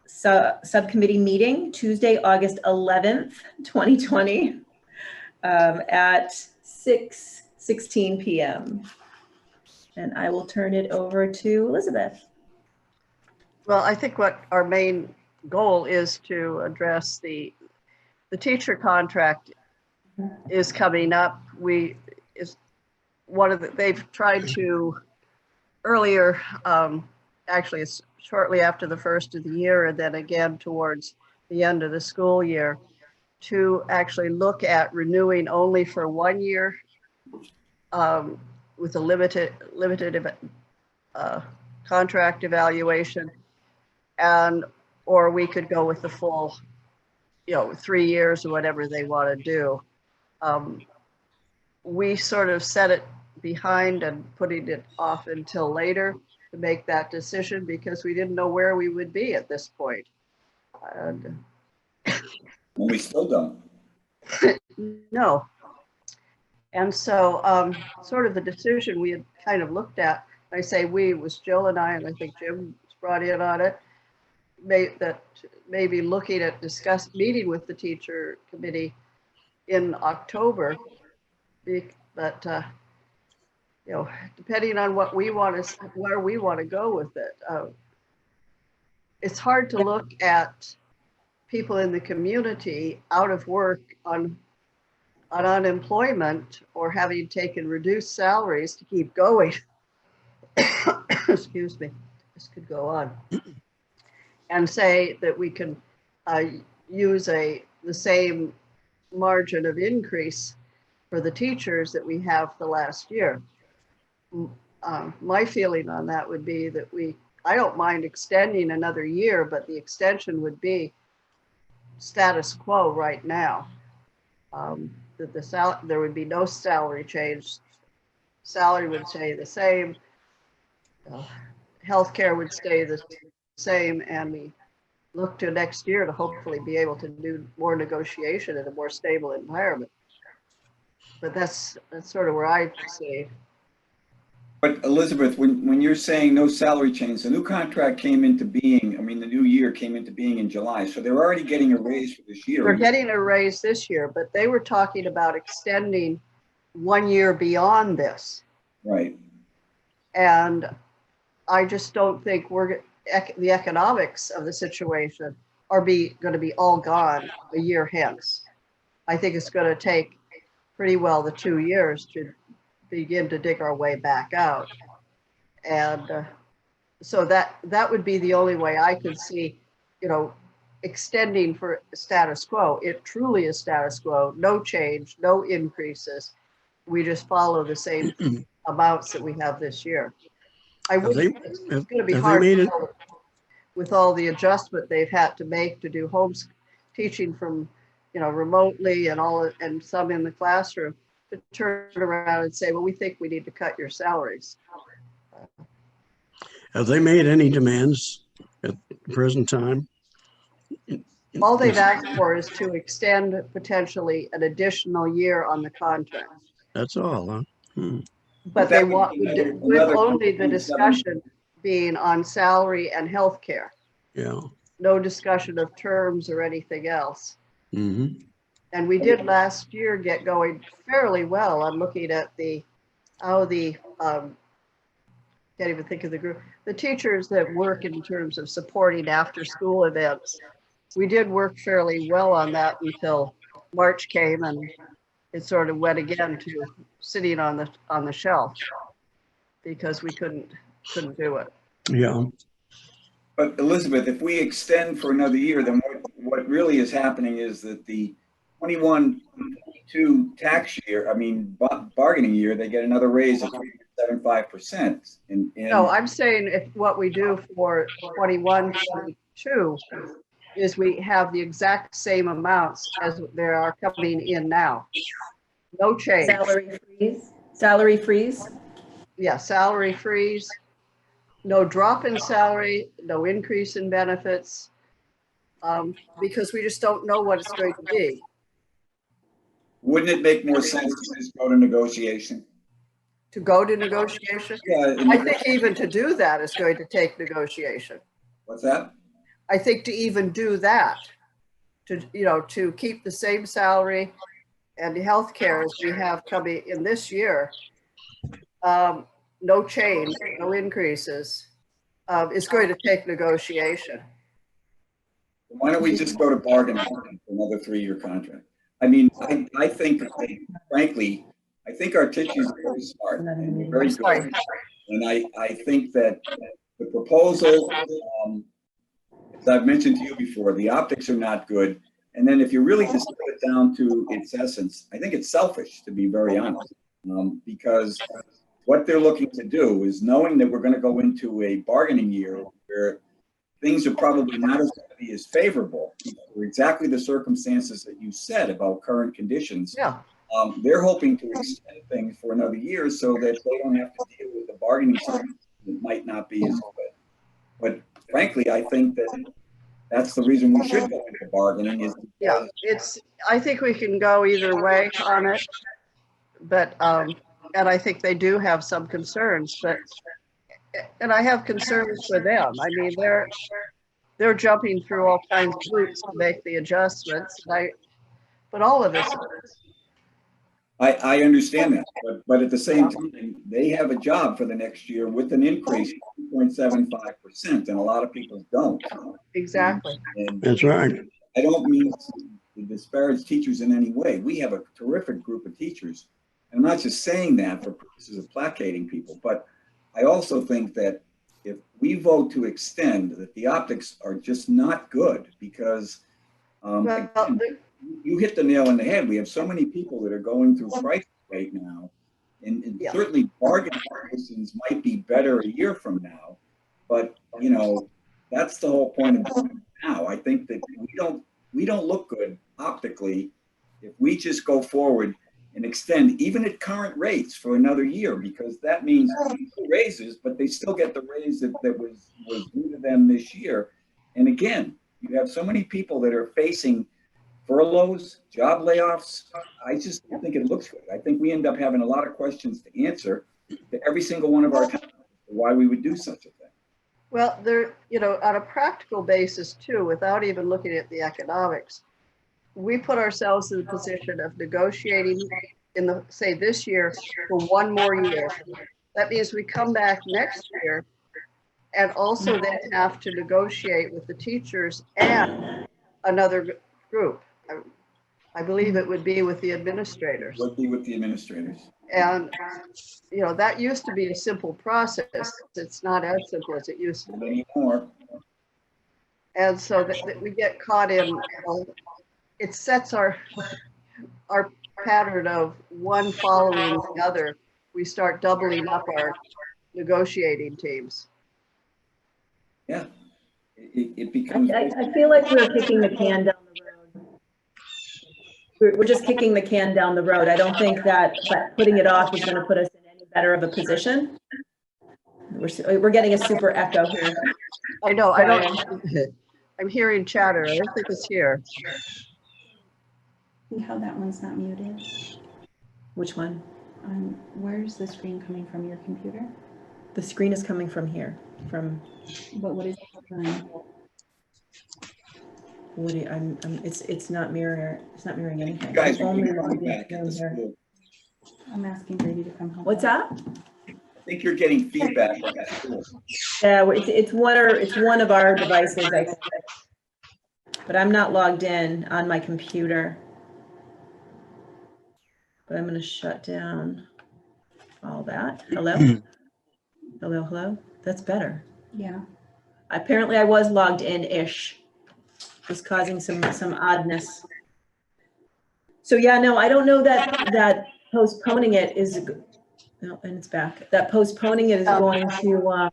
subcommittee meeting, Tuesday, August 11th, 2020, at 6:16 p.m. And I will turn it over to Elizabeth. Well, I think what our main goal is to address the teacher contract is coming up. They've tried to earlier, actually it's shortly after the first of the year, and then again towards the end of the school year, to actually look at renewing only for 1 year with a limited contract evaluation, or we could go with the full, 3 years or whatever they want to do. We sort of set it behind and putting it off until later to make that decision because we didn't know where we would be at this point. And well, we still don't. No. And so sort of the decision we had kind of looked at, I say we, was Jill and I think Jim was brought in on it, maybe looking at meeting with the teacher committee in October, but depending on what we want to, where we want to go with it, it's hard to look at people in the community out of work on unemployment or having taken reduced salaries to keep going. Excuse me, this could go on. And say that we can use the same margin of increase for the teachers that we have the last year. My feeling on that would be that I don't mind extending another year, but the extension would be status quo right now. That there would be no salary change. Salary would stay the same. Healthcare would stay the same, and we look to next year to hopefully be able to do more negotiation in a more stable environment. But that's sort of where I see. But Elizabeth, when you're saying no salary change, the new contract came into being, the new year came into being in July. So they're already getting a raise for this year. They're getting a raise this year, but they were talking about extending 1 year beyond this. Right. And I just don't think the economics of the situation are going to be all gone a year hence. I think it's going to take pretty well the 2 years to begin to dig our way back out. And so that would be the only way I could see, extending for status quo. It truly is status quo, no change, no increases. We just follow the same amounts that we have this year. It's going to be hard with all the adjustment they've had to make to do teaching from, remotely and some in the classroom, to turn around and say, well, we think we need to cut your salaries. Have they made any demands at the present time? All they've asked for is to extend potentially an additional year on the contract. That's all, huh? But they want, with only the discussion being on salary and health care. Yeah. No discussion of terms or anything else. Mm-hmm. And we did last year get going fairly well. I'm looking at can't even think of the group. The teachers that work in terms of supporting after school events. We did work fairly well on that until March came, and it sort of went again to sitting on the shelf because we couldn't do it. Yeah. But Elizabeth, if we extend for another year, then what really is happening is that the 21-22 tax year, bargaining year, they get another raise of 3.75%. No, I'm saying if what we do for 21-22 is we have the exact same amounts as there are coming in now. No change. Salary freeze? Yeah, salary freeze. No drop in salary, no increase in benefits, because we just don't know what it's going to be. Wouldn't it make more sense to just go to negotiation? To go to negotiation? Yeah. I think even to do that is going to take negotiation. What's that? I think to even do that, to keep the same salary and the health care as we have coming in this year, no change, no increases, is going to take negotiation. Why don't we just go to bargaining for another 3-year contract? I mean, I think, frankly, I think our teachers are very smart and they're very good. And I think that the proposal, as I've mentioned to you before, the optics are not good. And then if you really just put it down to its essence, I think it's selfish, to be very honest, because what they're looking to do is, knowing that we're going to go into a bargaining year where things are probably not as going to be as favorable for exactly the circumstances that you said about current conditions. Yeah. They're hoping to extend things for another year so that they don't have to deal with the bargaining situation that might not be as good. But frankly, I think that that's the reason we should go into bargaining is because, Yeah, I think we can go either way on it, but, and I think they do have some concerns, and I have concerns for them. I mean, they're jumping through all kinds of hoops to make the adjustments, but all of this. I understand that, but at the same time, they have a job for the next year with an increase of 2.75%, and a lot of people don't. Exactly. And That's right. I don't mean to disparage teachers in any way. We have a terrific group of teachers. And I'm not just saying that for purposes of placating people, but I also think that if we vote to extend, that the optics are just not good because you hit the nail on the head. We have so many people that are going through crisis right now. And certainly bargaining conditions might be better a year from now, but that's the whole point of doing it now. I think that we don't look good optically if we just go forward and extend even at current rates for another year, because that means raises, but they still get the raise that was due to them this year. And again, you have so many people that are facing furloughs, job layoffs. I just don't think it looks good. I think we end up having a lot of questions to answer to every single one of our towns why we would do such a thing. Well, on a practical basis too, without even looking at the economics, we put ourselves in the position of negotiating say this year for one more year. That means we come back next year and also then have to negotiate with the teachers and another group. I believe it would be with the administrators. Would be with the administrators. And, that used to be a simple process. It's not as simple as it used to Not be. anymore. And so that we get caught in, it sets our pattern of one following the other. We start doubling up our negotiating teams. Yeah, it becomes. I feel like we're kicking the can down the road. We're just kicking the can down the road. I don't think that putting it off is going to put us in any better of a position. We're getting a super echo here. I know, I'm hearing chatter. I don't think it's here. See how that one's not muted? Which one? Where's the screen coming from, your computer? The screen is coming from here, But what is it? Woody. It's not mirroring anything. You guys I'm are only getting logged in feedback at here. the school. I'm asking Brady to come home. What's that? I think you're getting feedback from that school. Yeah, it's one of our devices, I think. But I'm not logged in on my computer. But I'm going to shut down all that. Hello? Hello? That's better. Yeah. Apparently I was logged in-ish. Was causing some oddness. So yeah, no, I don't know that postponing it is, no, and it's back. That postponing it is going to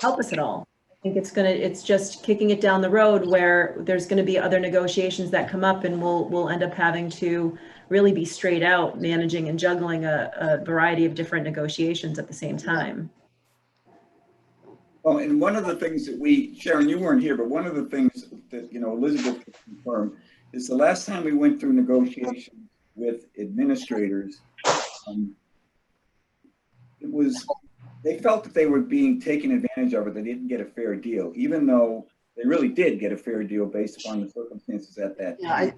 help us at all. I think it's just kicking it down the road where there's going to be other negotiations that come up, and we'll end up having to really be straight out managing and juggling a variety of different negotiations at the same time. Well, and one of the things that Sharon, you weren't here, but one of the things that, Elizabeth could confirm is the last time we went through negotiations with administrators, they felt that they were being taken advantage of, or they didn't get a fair deal, even though They really did get a fair deal based upon the circumstances at that Yeah, time.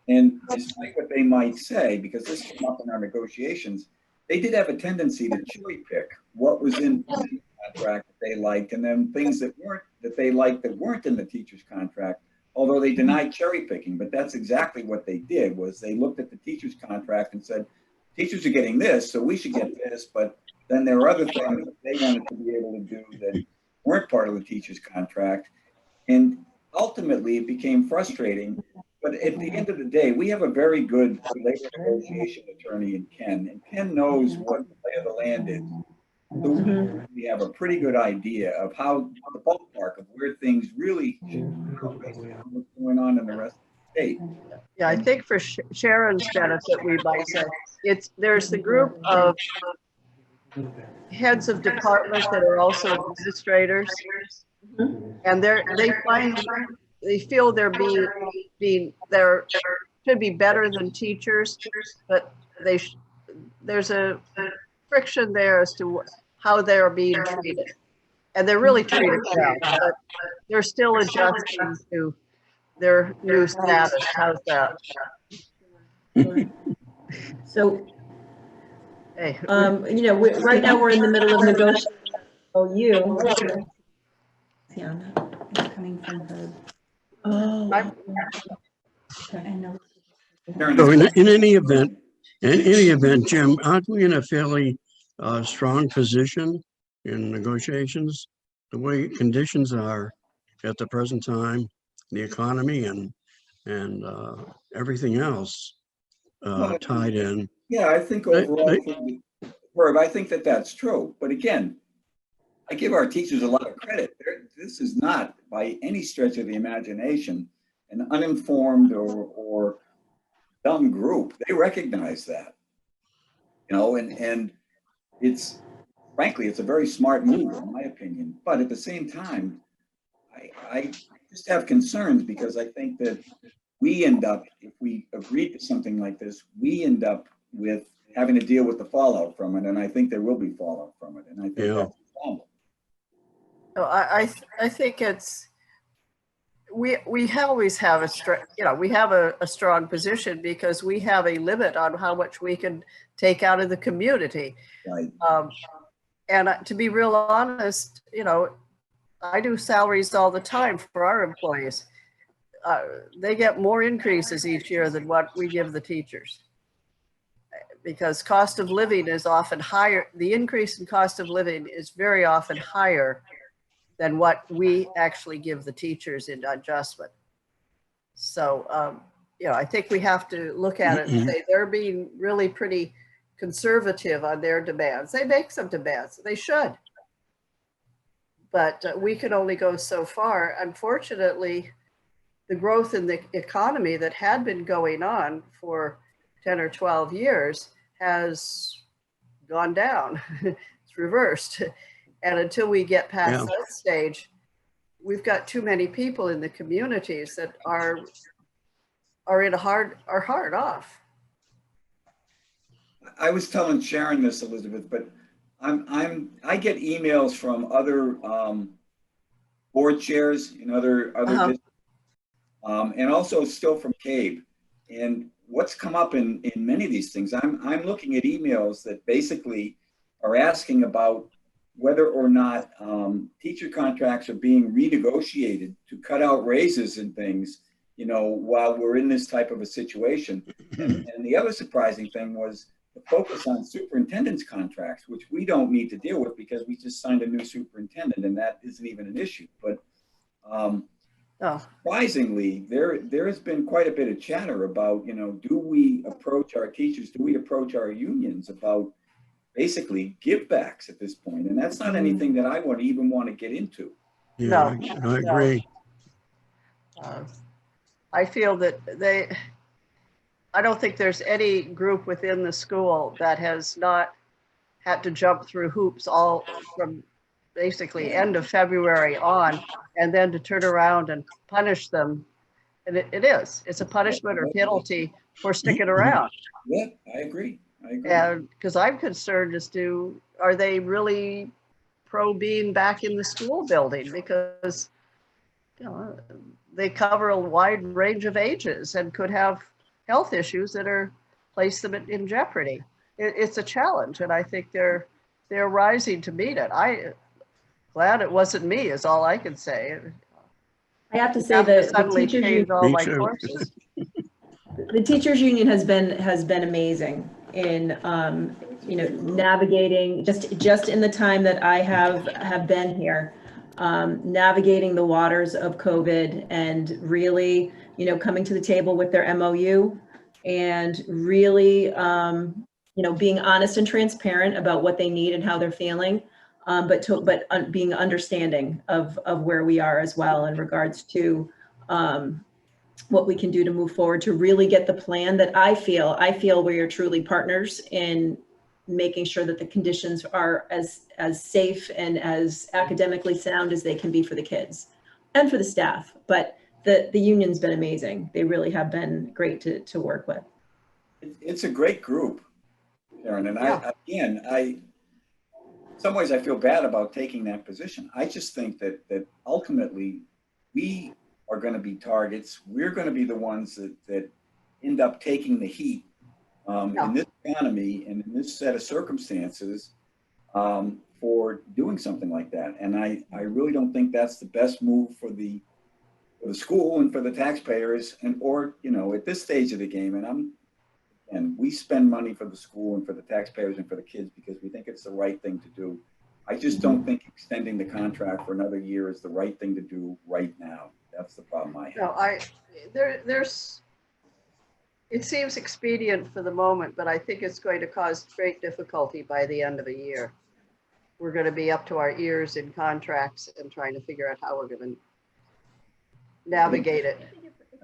And despite what they might say, because this came up in our negotiations, they did have a tendency to cherry pick what was in the contract that they liked, and then things that they liked that weren't in the teacher's contract, although they denied cherry picking. But that's exactly what they did, was they looked at the teacher's contract and said, teachers are getting this, so we should get this. But then there are other things that they wanted to be able to do that weren't part of the teacher's contract. And ultimately, it became frustrating. But at the end of the day, we have a very good labor negotiation attorney in Ken, and Ken knows what the lay of the land is. So we have a pretty good idea of how the ballpark of where things really should go based on what's going on in the rest of the state. Yeah, I think for Sharon's benefit, we might say, there's the group of heads of departments that are also administrators. And they feel they're should be better than teachers, but there's a friction there as to how they're being treated. And they're really treated well, but they're still adjusting to their new status. How's that? So, Hey, right now we're in the middle of negotiating. Oh, you. Yeah. It's coming from her. Oh. I know. So in any event, Jim, aren't we in a fairly strong position in negotiations? The way conditions are at the present time, the economy and everything else tied in. Yeah, I think overall, Herb, I think that that's true. But again, I give our teachers a lot of credit. This is not by any stretch of the imagination an uninformed or dumb group. They recognize that, and it's frankly, it's a very smart move in my opinion. But at the same time, I just have concerns because I think that we end up, if we agree to something like this, we end up with having to deal with the fallout from it. And I think there will be fallout from it. And I think that's a problem. So I think we always have we have a strong position because we have a limit on how much we can take out of the community. Right. And to be real honest, I do salaries all the time for our employees. They get more increases each year than what we give the teachers. Because cost of living is often higher. The increase in cost of living is very often higher than what we actually give the teachers in adjustment. So, I think we have to look at it and say they're being really pretty conservative on their demands. They make some demands, they should. But we can only go so far. Unfortunately, the growth in the economy that had been going on for 10 or 12 years has gone down. It's reversed. And until we get past that stage, we've got too many people in the communities that are hard off. I was telling Sharon this, Elizabeth, but I get emails from other board chairs in other districts, and also still from CABE. And what's come up in many of these things, I'm looking at emails that basically are asking about whether or not teacher contracts are being renegotiated to cut out raises and things, while we're in this type of a situation. And the other surprising thing was the focus on superintendent's contracts, which we don't need to deal with because we just signed a new superintendent and that isn't even an issue. But surprisingly, there has been quite a bit of chatter about, do we approach our teachers, do we approach our unions about basically give backs at this point? And that's not anything that I even want to get into. Yeah, I agree. I feel that I don't think there's any group within the school that has not had to jump through hoops all from basically end of February on, and then to turn around and punish them. And it's a punishment or penalty for sticking around. Yeah, I agree. And because I'm concerned as to, are they really pro being back in the school building? Because, you know, they cover a wide range of ages and could have health issues that are place them in jeopardy. It's a challenge, and I think they're rising to meet it. I glad it wasn't me is all I can say. I have to say Have to that the suddenly teachers, change all Me my too. courses. the teachers union has been amazing in, you know, navigating just in the time that I have been here, navigating the waters of COVID and really, you know, coming to the table with their MOU and really, you know, being honest and transparent about what they need and how they're feeling. Being understanding of where we are as well in regards to what we can do to move forward to really get the plan that I feel we are truly partners in making sure that the conditions are as safe and as academically sound as they can be for the kids and for the staff. But the union's been amazing. They really have been great to work with. It's a great group, Sharon, and Yeah. in some ways I feel bad about taking that position. I just think that ultimately we are going to be targets. We're going to be the ones that end up taking the heat in this economy and in this set of circumstances for doing something like that. And I really don't think that's the best move for the school and for the taxpayers or, you know, at this stage of the game. And we spend money for the school and for the taxpayers and for the kids because we think it's the right thing to do. I just don't think extending the contract for another year is the right thing to do right now. That's the problem I have. No, there's, it seems expedient for the moment, but I think it's going to cause great difficulty by the end of the year. We're going to be up to our ears in contracts and trying to figure out how we're going to navigate it.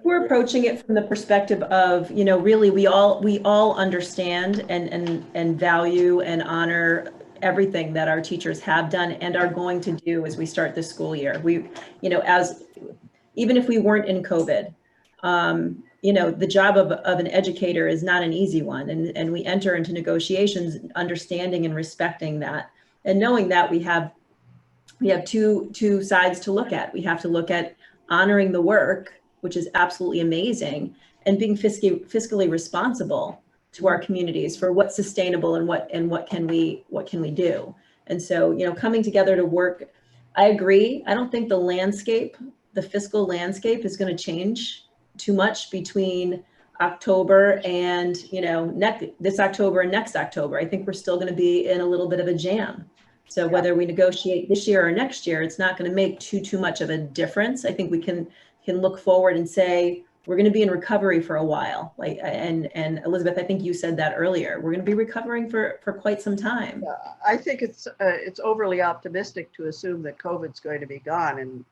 We're approaching it from the perspective of, you know, really we all understand and value and honor everything that our teachers have done and are going to do as we start this school year. We, you know, even if we weren't in COVID, you know, the job of an educator is not an easy one. And we enter into negotiations, understanding and respecting that and knowing that we have two sides to look at. We have to look at honoring the work, which is absolutely amazing, and being fiscally responsible to our communities for what's sustainable and what can we do. And so, you know, coming together to work, I agree. I don't think the fiscal landscape is going to change too much between October and, you know, this October and next October. I think we're still going to be in a little bit of a jam. So whether we negotiate this year or next year, it's not going to make too much of a difference. I think we can look forward and say, we're going to be in recovery for a while. Like, and Elizabeth, I think you said that earlier. We're going to be recovering for quite some time. I think it's overly optimistic to assume that COVID's going to be gone in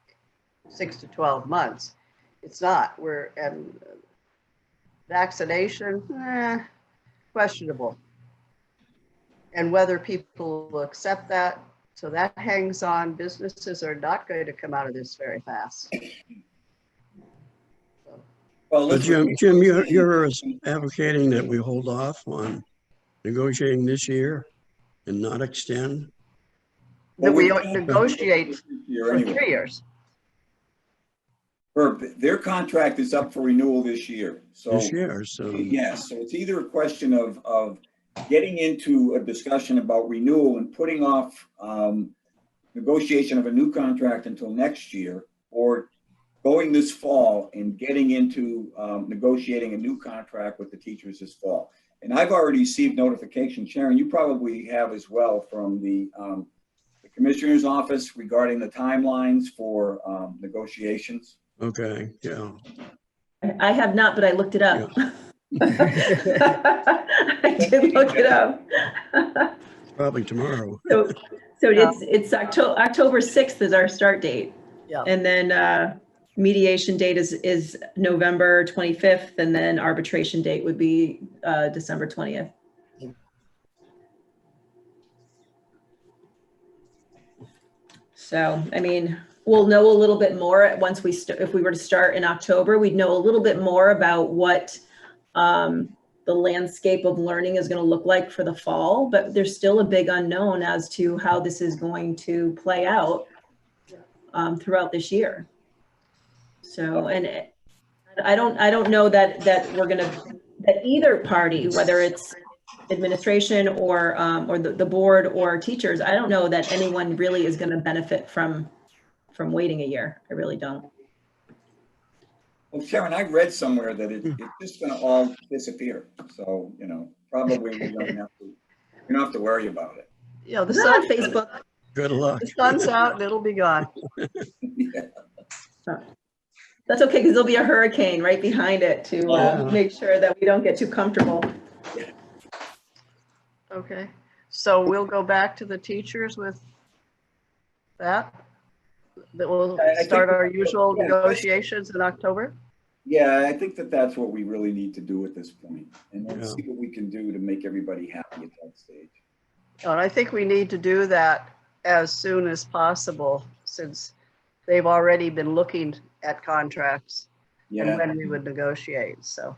6 to 12 months. It's not. And vaccination, questionable. And whether people will accept that, so that hangs on. Businesses are not going to come out of this very fast. Well, But Jim, you're advocating that we hold off on negotiating this year and not extend? That we negotiate for anyway. 3 years. Their contract is up for renewal this year. So This year, so. yes, so it's either a question of getting into a discussion about renewal and putting off negotiation of a new contract until next year, or going this fall and getting into negotiating a new contract with the teachers this fall. And I've already received notification, Sharon, you probably have as well, from the commissioner's office regarding the timelines for negotiations. Okay, yeah. I have not, but I looked it up. I did look it up. Probably tomorrow. So it's October 6th is our start date. Yeah. And then mediation date is November 25th, and then arbitration date would be December 20th. So, I mean, we'll know a little bit more once if we were to start in October, we'd know a little bit more about what the landscape of learning is going to look like for the fall, but there's still a big unknown as to how this is going to play out throughout this year. So, and I don't know that that either party, whether it's administration or the board or teachers, I don't know that anyone really is going to benefit from waiting a year. I really don't. Well, Sharon, I read somewhere that it's just gonna all disappear. So, probably we don't have to worry about it. Yeah, the It's not on sun, Facebook. Good luck. the sun's out and it'll be gone. Yeah. That's okay, because there'll be a hurricane right behind it to Oh. make sure that we don't get too comfortable. Okay, so we'll go back to the teachers with that. That will I think start our that- usual yeah. negotiations in October. Yeah, I think that that's what we really need to do at this point, and then Yeah. see what we can do to make everybody happy at that stage. And I think we need to do that as soon as possible, since they've already been looking at contracts and Yeah, when we would negotiate, so.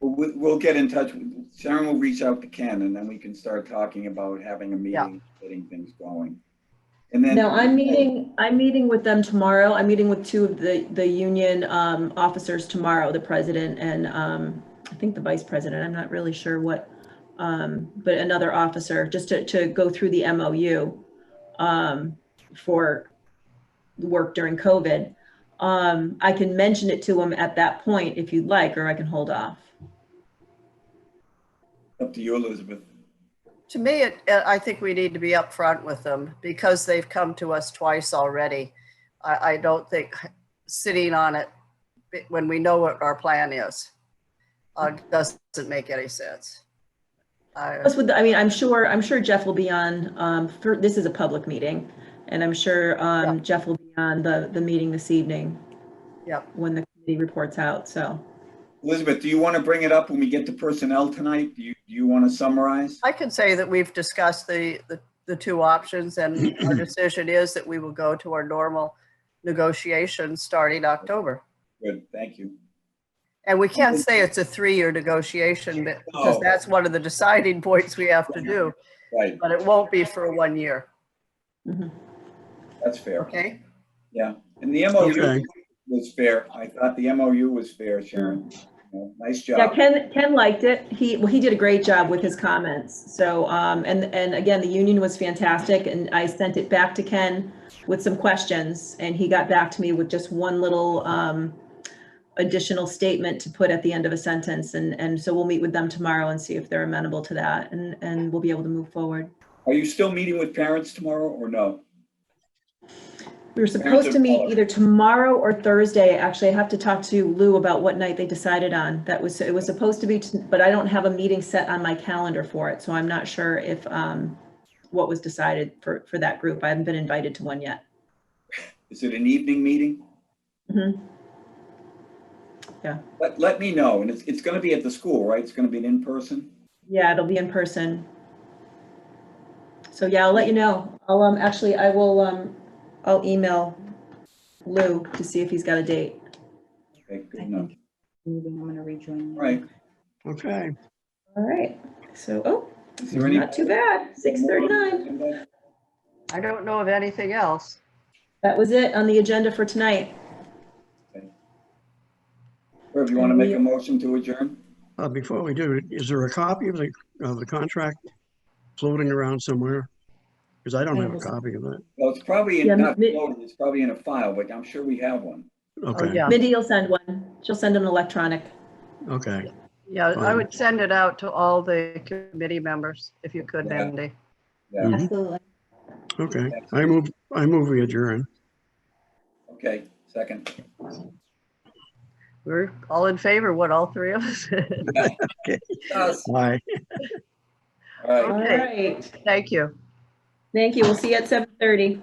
we'll get in touch. Sharon will reach out to Ken, and then we can start talking about having a meeting, getting things going. And then. Now, I'm meeting with them tomorrow. I'm meeting with two of the union officers tomorrow, the president and I think the vice president. I'm not really sure what, but another officer, just to go through the MOU for work during COVID. I can mention it to them at that point if you'd like, or I can hold off. Up to you, Elizabeth. To me, I think we need to be upfront with them because they've come to us twice already. I don't think sitting on it when we know what our plan is doesn't make any sense. Plus with I mean, I'm sure Jeff will be on, this is a public meeting, and I'm sure Jeff will be on the meeting this evening. Yep. When the committee reports out, so. Elizabeth, do you want to bring it up when we get to personnel tonight? Do you want to summarize? I can say that we've discussed the two options, and our decision is that we will go to our normal negotiations starting October. Good, thank you. And we can't say it's a 3-year negotiation because Oh. that's one of the deciding points we have to do, Right, but it won't be for 1 year. that's fair. Okay? Yeah, and the MOU Okay. was fair. I thought the MOU was fair, Sharon. Nice Yeah, job. Ken liked it. He did a great job with his comments. So, and again, the union was fantastic, and I sent it back to Ken with some questions, and he got back to me with just one little additional statement to put at the end of a sentence. And so we'll meet with them tomorrow and see if they're amenable to that, and we'll be able to move forward. Are you still meeting with parents tomorrow or no? We were supposed to meet either tomorrow or Thursday. Actually, I have to talk to Lou about what night they decided on. It was supposed to be, but I don't have a meeting set on my calendar for it. So I'm not sure if, what was decided for that group. I haven't been invited to one yet. Is it an evening meeting? Mm-hmm. Yeah. Let me know, and it's going to be at the school, right? It's going to be an in-person? Yeah, it'll be in person. So yeah, I'll let you know. I'll email Lou to see if he's got a date. Okay, good I enough. think maybe I'm gonna rejoin. All right. Okay. All right. So, Is there any? not too bad. 6:39. I don't know of anything else. That was it on the agenda for tonight. Herb, you want to make a motion to adjourn? Before we do, is there a copy of the contract floating around somewhere? Because I don't have a copy of it. Well, it's probably Yeah, not floating, it's probably in a file, but I'm sure we have one. Okay, yeah. Mindy will send one. She'll send an electronic. okay. Yeah, I Fine. would send it out to all the committee members if you could, Yeah. Mandy. Yeah, Mhm. Absolutely. Okay, I move we adjourn. okay, second. We're all in favor, what, all three of us? Us. Aye. All right. All Okay. right. Thank you. Thank you. We'll see you at 7:30.